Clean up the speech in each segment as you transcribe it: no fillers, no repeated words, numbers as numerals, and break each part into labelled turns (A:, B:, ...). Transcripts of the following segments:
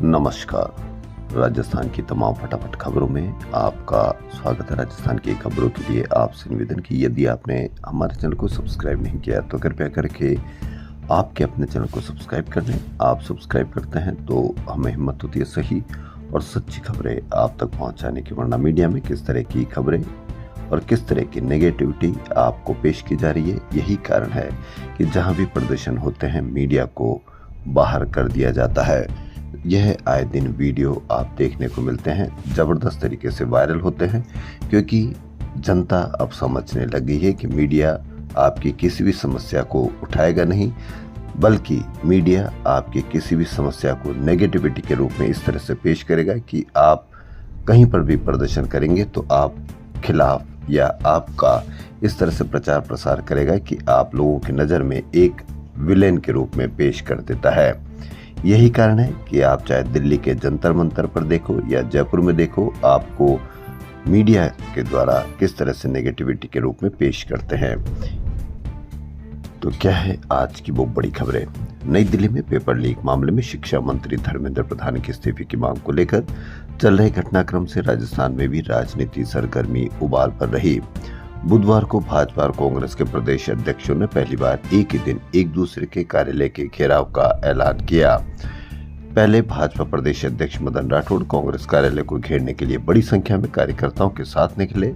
A: नमस्कार। राजस्थान की तमाम फटाफट खबरों में आपका स्वागत है। राजस्थान की खबरों के लिए आपसे निवेदन की यदि आपने हमारे चैनल को सब्सक्राइब नहीं किया तो कृपया करके आपके अपने चैनल को सब्सक्राइब कर लें। आप सब्सक्राइब करते हैं तो हमें हिम्मत होती है सही और सच्ची खबरें आप तक पहुंचाने की, वरना मीडिया में किस तरह की खबरें और किस तरह की नेगेटिविटी आपको पेश की जा रही है। यही कारण है कि जहां भी प्रदर्शन होते हैं मीडिया को बाहर कर दिया जाता है। यह आए दिन वीडियो आप देखने को मिलते हैं, ज़बरदस्त तरीके से वायरल होते हैं, क्योंकि जनता अब समझने लगी है कि मीडिया आपकी किसी भी समस्या को उठाएगा नहीं, बल्कि मीडिया आपकी किसी भी समस्या को नेगेटिविटी के रूप में इस तरह से पेश करेगा कि आप कहीं पर भी प्रदर्शन करेंगे तो आप खिलाफ या आपका इस तरह से प्रचार प्रसार करेगा कि आप लोगों की नज़र में एक विलेन के रूप में पेश कर देता है। यही कारण है कि आप चाहे दिल्ली के जंतर मंतर पर देखो या जयपुर में देखो, आपको मीडिया के द्वारा किस तरह से नेगेटिविटी के रूप में पेश करते हैं। तो क्या है आज की वो बड़ी खबरें। नई दिल्ली में पेपर लीक मामले में शिक्षा मंत्री धर्मेंद्र प्रधान के इस्तीफे की मांग को लेकर चल रहे घटनाक्रम से राजस्थान में भी राजनीति सरगर्मी उबाल पर रही। बुधवार को भाजपा और कांग्रेस के प्रदेश अध्यक्षों ने पहली बार एक ही दिन एक दूसरे के कार्यालय के घेराव का ऐलान किया। पहले भाजपा प्रदेश अध्यक्ष मदन राठौड़ कांग्रेस कार्यालय को घेरने के लिए बड़ी संख्या में कार्यकर्ताओं के साथ निकले।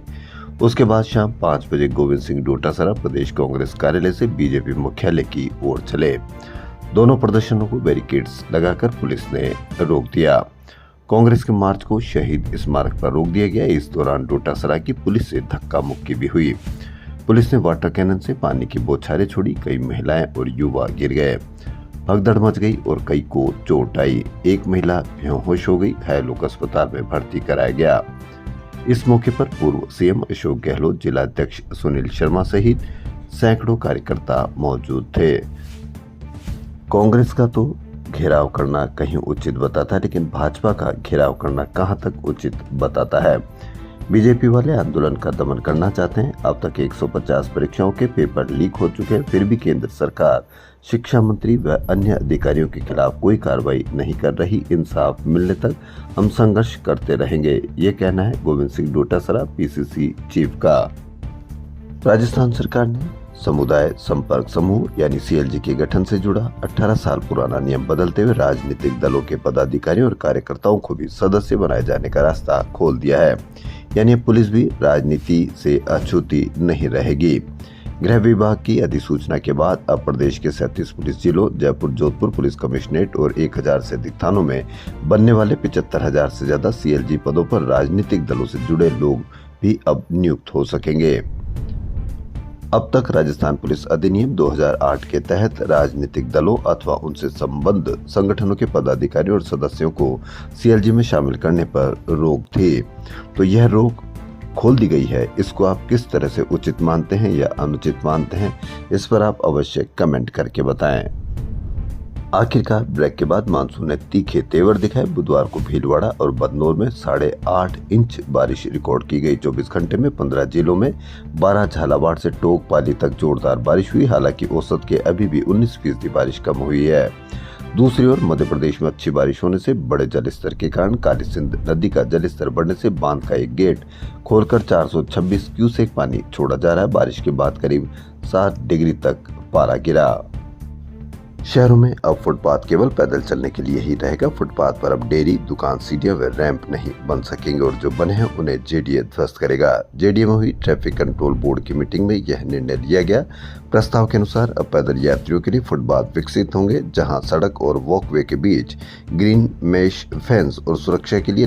A: उसके बाद शाम 5 बजे गोविंद सिंह डोटासरा प्रदेश कांग्रेस कार्यालय से बीजेपी मुख्यालय की ओर चले। दोनों प्रदर्शनों को बैरिकेड्स लगाकर पुलिस ने रोक दिया। कांग्रेस के मार्च को शहीद स्मारक पर रोक दिया गया। इस दौरान डोटासरा की पुलिस से धक्का मुक्की भी हुई। पुलिस ने वाटर कैनन से पानी की बौछारें छोड़ी। कई महिलाएं और युवा गिर गए। भगदड़ मच गई और कई को चोट आई। एक महिला बेहोश हो गई। घायलों को अस्पताल में भर्ती कराया गया। इस मौके पर पूर्व सीएम अशोक गहलोत, जिला अध्यक्ष सुनील शर्मा सहित सैकड़ों कार्यकर्ता मौजूद थे। कांग्रेस का तो घेराव करना कहीं उचित बताता है, लेकिन भाजपा का घेराव करना कहां तक उचित बताता है। बीजेपी वाले आंदोलन का दमन करना चाहते हैं। अब तक 150 परीक्षाओं के पेपर लीक हो चुके हैं, फिर भी केंद्र सरकार शिक्षा मंत्री व अन्य अधिकारियों के खिलाफ कोई कार्रवाई नहीं कर रही। इंसाफ मिलने तक हम संघर्ष करते रहेंगे, ये कहना है गोविंद सिंह डोटासरा पीसीसी चीफ का। राजस्थान सरकार ने समुदाय संपर्क समूह यानी सीएलजी के गठन से जुड़ा 18 साल पुराना नियम बदलते हुए राजनीतिक दलों के पदाधिकारियों और कार्यकर्ताओं को भी सदस्य बनाए जाने का रास्ता खोल दिया है। यानी पुलिस भी राजनीति से अछूती नहीं रहेगी। गृह विभाग की अधिसूचना के बाद अब प्रदेश के 37 पुलिस जिलों, जयपुर, जोधपुर पुलिस कमिश्नरेट और 1000 से अधिक थानों में बनने वाले 75,000 से ज्यादा सीएलजी पदों पर राजनीतिक दलों से जुड़े लोग भी अब नियुक्त हो सकेंगे। अब तक राजस्थान पुलिस अधिनियम 2008 के तहत राजनीतिक दलों अथवा उनसे संबद्ध संगठनों के पदाधिकारियों और सदस्यों को सीएलजी में शामिल करने पर रोक थी। तो यह रोक खोल दी गई है। इसको आप किस तरह से उचित मानते हैं या अनुचित मानते हैं, इस पर आप अवश्य कमेंट करके बताएं। आखिरकार ब्रेक के बाद मानसून ने तीखे तेवर दिखाए। बुधवार को भीलवाड़ा और बदनौर में 8.5 इंच बारिश रिकॉर्ड की गई। 24 घंटे में 15 जिलों में 12, झालावाड़ से टोक पाली तक जोरदार बारिश हुई। हालांकि औसत के अभी भी 19% बारिश कम हुई है। दूसरी ओर मध्य प्रदेश में अच्छी बारिश होने से बड़े जलस्तर के कारण काली सिंध नदी का जलस्तर बढ़ने से बांध का एक गेट खोलकर 426 क्यूसेक पानी छोड़ा जा रहा है। बारिश के बाद करीब 7 डिग्री तक पारा गिरा। शहरों में अब फुटपाथ केवल पैदल चलने के लिए ही रहेगा। फुटपाथ पर अब डेयरी, दुकान, सीढ़ियां व रैंप नहीं बन सकेंगे और जो बने हैं उन्हें जेडीए ध्वस्त करेगा। जेडीए में हुई ट्रैफिक कंट्रोल बोर्ड की मीटिंग में यह निर्णय लिया गया। प्रस्ताव के अनुसार अब पैदल यात्रियों के लिए फुटपाथ विकसित होंगे, जहां सड़क और वॉकवे के बीच ग्रीन मेश फेंस और सुरक्षा के लिए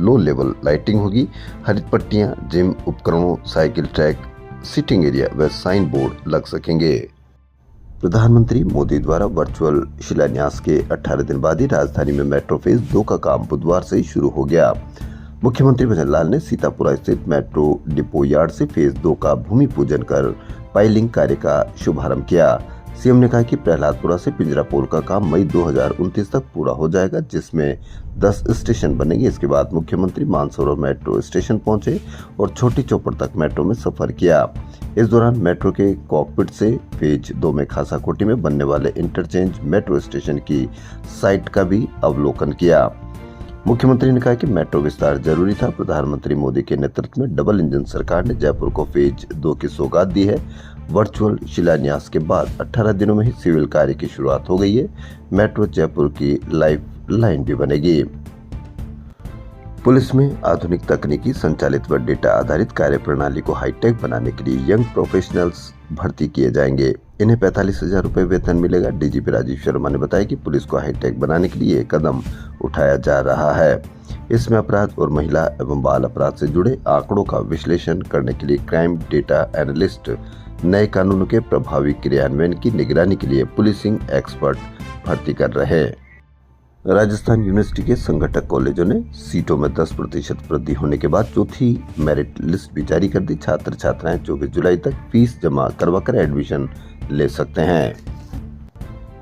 A: लो लेवल लाइटिंग होगी। हरित पट्टियां, जिम उपकरणों, साइकिल ट्रैक, सिटिंग एरिया व साइन बोर्ड लग सकेंगे। प्रधानमंत्री मोदी द्वारा वर्चुअल शिलान्यास के 18 दिन बाद ही राजधानी में मेट्रो फेज 2 का काम बुधवार से ही शुरू हो गया। मुख्यमंत्री भजन लाल ने सीतापुरा स्थित मेट्रो डिपो यार्ड से फेज 2 का भूमि पूजन कर पाइलिंग कार्य का शुभारंभ किया। सीएम ने कहा कि प्रहलादपुरा से पिंजरापुर का काम मई 2029 तक पूरा हो जाएगा, जिसमें 10 स्टेशन बनेंगे। इसके बाद मुख्यमंत्री मानसरोवर मेट्रो स्टेशन पहुंचे और छोटी चौपड़ तक मेट्रो में सफर किया। इस दौरान मेट्रो के कॉकपिट से फेज 2 में खासाकोटी में बनने वाले इंटरचेंज मेट्रो स्टेशन की साइट का भी अवलोकन किया। मुख्यमंत्री ने कहा कि मेट्रो विस्तार जरूरी था। प्रधानमंत्री मोदी के नेतृत्व में डबल इंजन सरकार ने जयपुर को फेज 2 की सौगात दी है। वर्चुअल शिलान्यास के बाद 18 दिनों में ही सिविल कार्य की शुरुआत हो गई है। मेट्रो जयपुर की लाइफ लाइन भी बनेगी। पुलिस में आधुनिक तकनीकी संचालित व डेटा आधारित कार्य प्रणाली को हाईटेक बनाने के लिए यंग प्रोफेशनल्स भर्ती किए जाएंगे। इन्हें 45,000 रुपए वेतन मिलेगा। डीजीपी राजीव शर्मा ने बताया कि पुलिस को हाईटेक बनाने के लिए कदम उठाया जा रहा है। इसमें अपराध और महिला एवं बाल अपराध से जुड़े आंकड़ों का विश्लेषण करने के लिए क्राइम डेटा एनालिस्ट, नए कानूनों के प्रभावी क्रियान्वयन की निगरानी के लिए पुलिसिंग एक्सपर्ट भर्ती कर रहे हैं। राजस्थान यूनिवर्सिटी के संघटक कॉलेजों ने सीटों में 10% वृद्धि होने के बाद चौथी मेरिट लिस्ट भी जारी कर दी। छात्र छात्राएं 24 जुलाई तक फीस जमा करवाकर एडमिशन ले सकते हैं।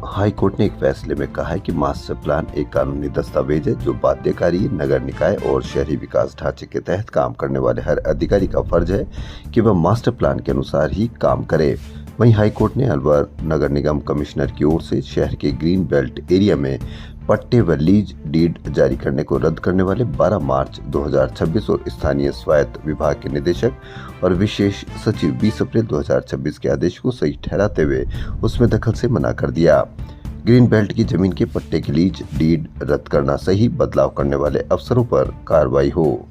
A: हाई कोर्ट ने एक फैसले में कहा है कि मास्टर प्लान एक कानूनी दस्तावेज है जो बाध्यकारी नगर निकाय और शहरी विकास ढांचे के तहत काम करने वाले हर अधिकारी का फर्ज है कि वह मास्टर प्लान के अनुसार ही काम करे। वहीं हाई कोर्ट ने अलवर नगर निगम कमिश्नर की ओर से शहर के ग्रीन बेल्ट एरिया में पट्टे व लीज डीड जारी करने को रद्द करने वाले 12 मार्च 2026 और स्थानीय स्वायत्त विभाग के निदेशक और विशेष सचिव 20 अप्रैल 2026 के आदेश को सही ठहराते हुए उसमें दखल से मना कर दिया। ग्रीन बेल्ट की जमीन के पट्टे की लीज डीड रद्द करना सही, बदलाव करने वाले अफसरों पर कार्रवाई हो।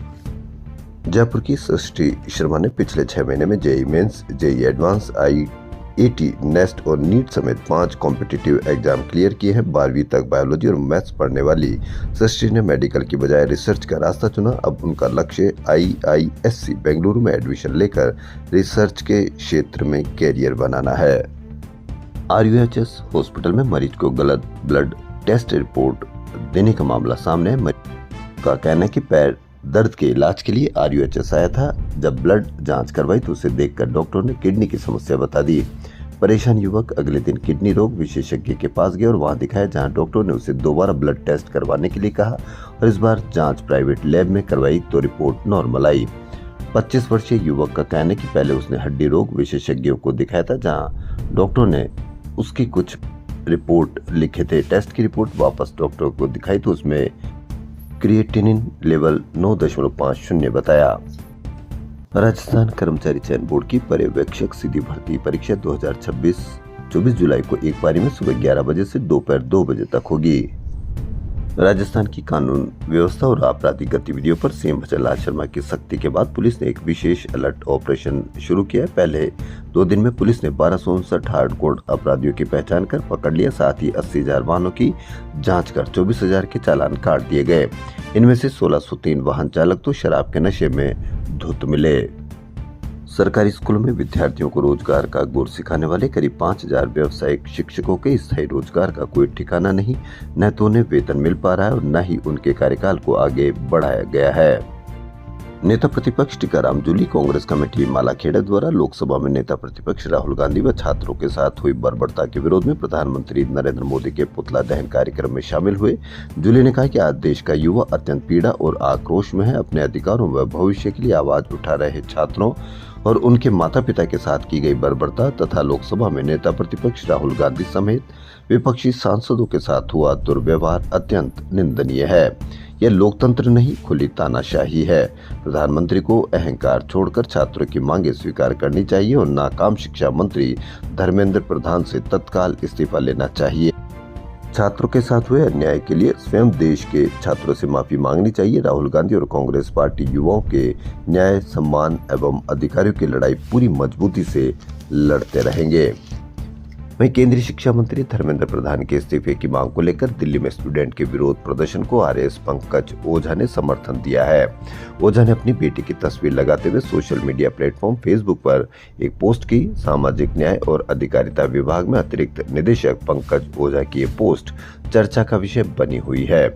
A: जयपुर की सृष्टि शर्मा ने पिछले 6 महीने में JEE mains, JEE advanced, IIT, NEST और नीट समेत 5 कॉम्पिटिटिव एग्जाम क्लियर किए हैं। 12वीं तक बायोलॉजी और मैथ्स पढ़ने वाली सृष्टि ने मेडिकल की बजाय रिसर्च का रास्ता चुना। अब उनका लक्ष्य IISc बेंगलुरु में एडमिशन लेकर रिसर्च के क्षेत्र में कैरियर बनाना है। RUHS हॉस्पिटल में मरीज को गलत ब्लड टेस्ट रिपोर्ट देने का मामला सामने है। मरीज का कहना है कि पैर दर्द के इलाज के लिए RUHS आया था। जब ब्लड जांच करवाई तो उसे देखकर डॉक्टर ने किडनी की समस्या बता दी। परेशान युवक अगले दिन किडनी रोग विशेषज्ञ के पास गया और वहां दिखाया, जहां डॉक्टर ने उसे दोबारा ब्लड टेस्ट करवाने के लिए कहा और इस बार जांच प्राइवेट लैब में करवाई तो रिपोर्ट नॉर्मल आई। 25 वर्षीय युवक का कहना है कि पहले उसने हड्डी रोग विशेषज्ञों को दिखाया था, जहाँ डॉक्टर ने उसकी कुछ रिपोर्ट लिखे थे। टेस्ट की रिपोर्ट वापस डॉक्टर को दिखाई तो उसमें क्रिएटिनिन लेवल 9.50 बताया। राजस्थान कर्मचारी चयन बोर्ड की पर्यवेक्षक सीधी भर्ती परीक्षा 2026 24 जुलाई को एक पारी में सुबह 11 बजे से दोपहर 2 बजे तक होगी। राजस्थान की कानून व्यवस्था और आपराधिक गतिविधियों पर सीएम भजनलाल शर्मा की सख्ती के बाद पुलिस ने एक विशेष अलर्ट ऑपरेशन शुरू किया है। पहले 2 दिन में पुलिस ने 1259 हार्डकोर अपराधियों की पहचान कर पकड़ लिया। साथ ही 80,000 वाहनों की जांच कर 24,000 के चालान काट दिए गए। इनमें से 1603 वाहन चालक तो शराब के नशे में धुत मिले। सरकारी स्कूलों में विद्यार्थियों को रोजगार का गुर सिखाने वाले करीब 5,000 व्यावसायिक शिक्षकों के स्थायी रोजगार का कोई ठिकाना नहीं। न तो उन्हें वेतन मिल पा रहा है और न ही उनके कार्यकाल को आगे बढ़ाया गया है। नेता प्रतिपक्ष टीकाराम जूली कांग्रेस कमेटी मालाखेड़ा द्वारा लोकसभा में नेता प्रतिपक्ष राहुल गांधी व छात्रों के साथ हुई बर्बरता के विरोध में प्रधानमंत्री नरेंद्र मोदी के पुतला दहन कार्यक्रम में शामिल हुए। जूली ने कहा कि आज देश का युवा अत्यंत पीड़ा और आक्रोश में है। अपने अधिकारों व भविष्य के लिए आवाज उठा रहे छात्रों और उनके माता पिता के साथ की गई बर्बरता तथा लोकसभा में नेता प्रतिपक्ष राहुल गांधी समेत विपक्षी सांसदों के साथ हुआ दुर्व्यवहार अत्यंत निंदनीय है। यह लोकतंत्र नहीं, खुली तानाशाही है। प्रधानमंत्री को अहंकार छोड़कर छात्रों की मांगे स्वीकार करनी चाहिए और नाकाम शिक्षा मंत्री धर्मेंद्र प्रधान से तत्काल इस्तीफा लेना चाहिए। छात्रों के साथ हुए अन्याय के लिए स्वयं देश के छात्रों से माफी मांगनी चाहिए। राहुल गांधी और कांग्रेस पार्टी युवाओं के न्याय, सम्मान एवं अधिकारियों की लड़ाई पूरी मजबूती से लड़ते रहेंगे। वहीं केंद्रीय शिक्षा मंत्री धर्मेंद्र प्रधान के इस्तीफे की मांग को लेकर दिल्ली में स्टूडेंट के विरोध प्रदर्शन को RS पंकज ओझा ने समर्थन दिया है। ओझा ने अपनी बेटी की तस्वीर लगाते हुए सोशल मीडिया प्लेटफॉर्म फेसबुक पर एक पोस्ट की। सामाजिक न्याय और अधिकारिता विभाग में अतिरिक्त निदेशक पंकज ओझा की ये पोस्ट चर्चा का विषय बनी हुई है।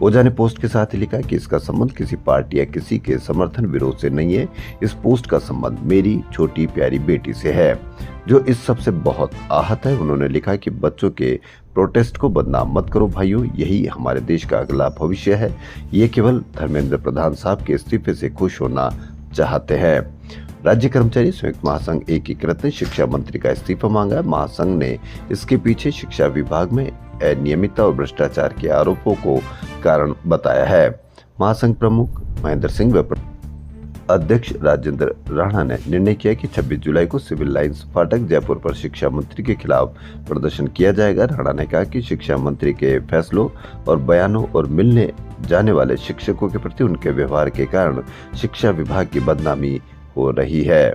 A: ओझा ने पोस्ट के साथ ही लिखा कि इसका संबंध किसी पार्टी या किसी के समर्थन विरोध से नहीं है। इस पोस्ट का संबंध मेरी छोटी प्यारी बेटी से है जो इस सब से बहुत आहत है। उन्होंने लिखा कि बच्चों के प्रोटेस्ट को बदनाम मत करो भाइयों, यही हमारे देश का अगला भविष्य है। ये केवल धर्मेंद्र प्रधान साहब के इस्तीफे से खुश होना चाहते हैं। राज्य कर्मचारी संयुक्त महासंघ एकीकृत ने शिक्षा मंत्री का इस्तीफा मांगा है। महासंघ ने इसके पीछे शिक्षा विभाग में अनियमितता और भ्रष्टाचार के आरोपों को कारण बताया है। महासंघ प्रमुख महेंद्र सिंह व अध्यक्ष राजेंद्र राणा ने निर्णय किया कि 26 जुलाई को सिविल लाइंस फाटक जयपुर पर शिक्षा मंत्री के खिलाफ प्रदर्शन किया जाएगा। राणा ने कहा कि शिक्षा मंत्री के फैसलों और बयानों और मिलने जाने वाले शिक्षकों के प्रति उनके व्यवहार के कारण शिक्षा विभाग की बदनामी हो रही है।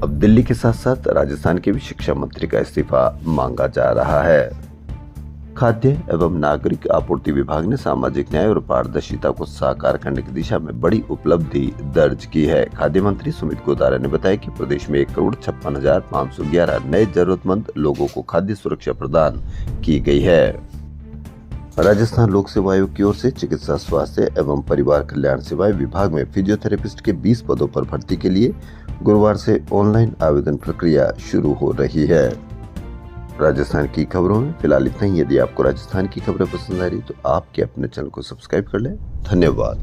A: अब दिल्ली के साथ साथ राजस्थान के भी शिक्षा मंत्री का इस्तीफा मांगा जा रहा है। खाद्य एवं नागरिक आपूर्ति विभाग ने सामाजिक न्याय और पारदर्शिता को साकार करने की दिशा में बड़ी उपलब्धि दर्ज की है। खाद्य मंत्री सुमित गोदारा ने बताया कि प्रदेश में 1,56,511 नए जरूरतमंद लोगों को खाद्य सुरक्षा प्रदान की गई है। राजस्थान लोक सेवा आयोग की ओर से चिकित्सा स्वास्थ्य एवं परिवार कल्याण सेवाएं विभाग में फिजियोथेरेपिस्ट के 20 पदों पर भर्ती के लिए गुरुवार से ऑनलाइन आवेदन प्रक्रिया शुरू हो रही है। राजस्थान की खबरों में फिलहाल इतना ही। यदि आपको राजस्थान की खबरें पसंद आ रही तो आपके अपने चैनल को सब्सक्राइब कर लें। धन्यवाद।